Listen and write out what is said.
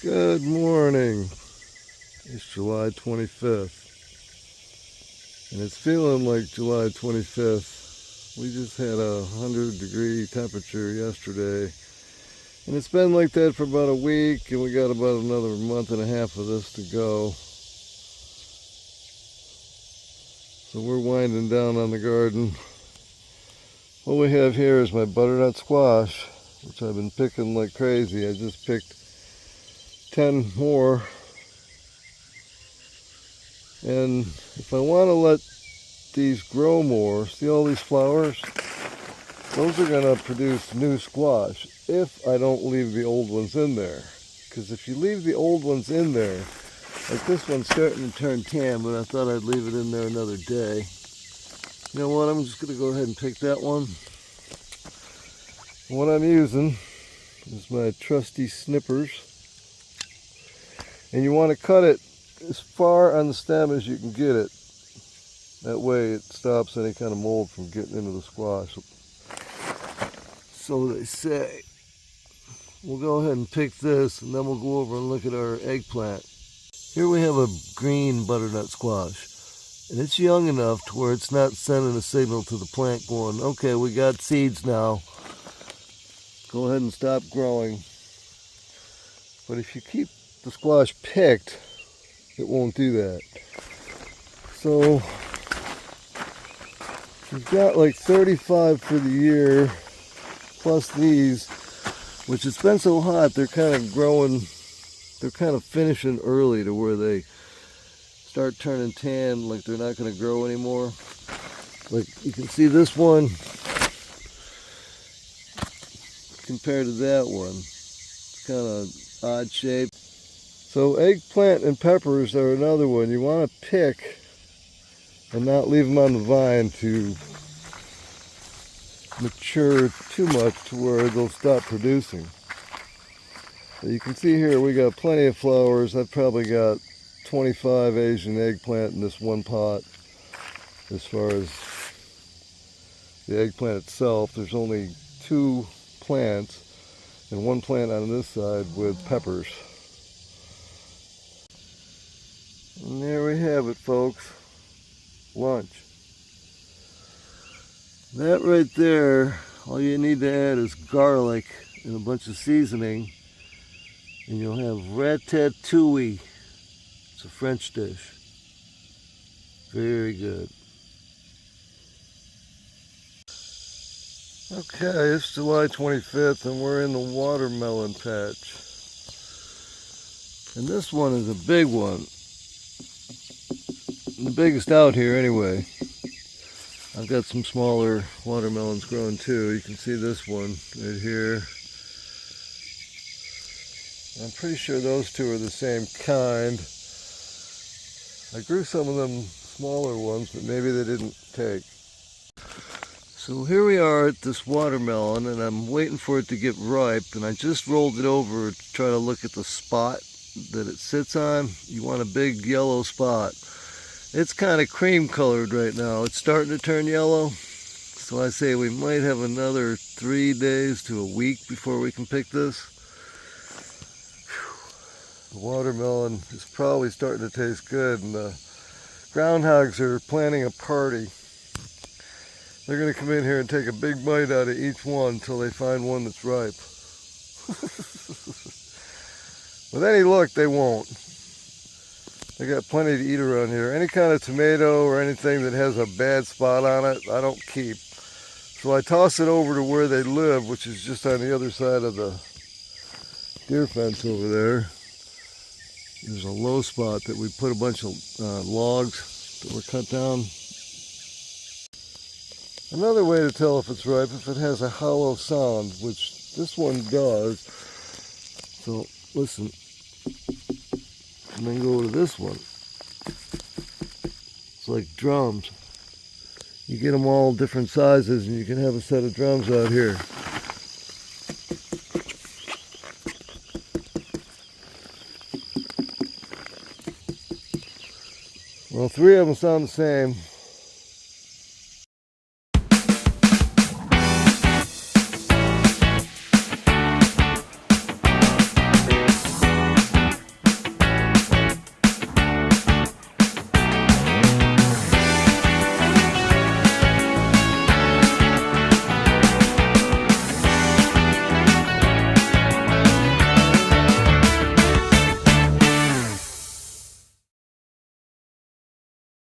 Good morning. It's July 25th. And it's feeling like July 25th. We just had a 100-degree temperature yesterday. And it's been like that for about a week, and we got about another month and a half of this to go. So we're winding down on the garden. What we have here is my butternut squash, which I've been picking like crazy. I just picked 10 more. And if I want to let these grow more, see all these flowers? Those are going to produce new squash if I don't leave the old ones in there. Because if you leave the old ones in there, like this one's starting to turn tan, but I thought I'd leave it in there another day. You know what, I'm just going to go ahead and pick that one. What I'm using is my trusty snippers. And you want to cut it as far on the stem as you can get it. That way it stops any kind of mold from getting into the squash. So they say. We'll go ahead and pick this, and then we'll go over and look at our eggplant. Here we have a green butternut squash. And it's young enough to where it's not sending a signal to the plant going, okay, we got seeds now. Go ahead and stop growing. But if you keep the squash picked, it won't do that. So we've got like 35 for the year, plus these, which it's been so hot, they're kind of growing, they're kind of finishing early to where they start turning tan, like they're not going to grow anymore. Like you can see this one compared to that one, it's kind of odd shape. So eggplant and peppers are another one. You want to pick and not leave them on the vine to mature too much to where they'll stop producing. So you can see here we got plenty of flowers. I've probably got 25 Asian eggplant in this one pot. As far as the eggplant itself, there's only 2 plants and 1 plant on this side with peppers. And there we have it, folks. Lunch. That right there, all you need to add is garlic and a bunch of seasoning, and you'll have ratatouille. It's a French dish. Very good. Okay, it's July 25th and we're in the watermelon patch. And this one is a big one. The biggest out here anyway. I've got some smaller watermelons growing too. You can see this one right here. I'm pretty sure those two are the same kind. I grew some of them smaller ones, but maybe they didn't take. So here we are at this watermelon, and I'm waiting for it to get ripe, and I just rolled it over to try to look at the spot that it sits on. You want a big yellow spot. It's kind of cream colored right now. It's starting to turn yellow. So I say we might have another 3 days to a week before we can pick this. The watermelon is probably starting to taste good, and the groundhogs are planning a party. They're going to come in here and take a big bite out of each one until they find one that's ripe. With any luck, they won't. They got plenty to eat around here. Any kind of tomato or anything that has a bad spot on it, I don't keep. So I toss it over to where they live, which is just on the other side of the deer fence over there. There's a low spot that we put a bunch of logs that were cut down. Another way to tell if it's ripe, if it has a hollow sound, which this one does. So listen. And then go to this one. It's like drums. You get them all different sizes and you can have a set of drums out here. Well, 3 of them sound the same.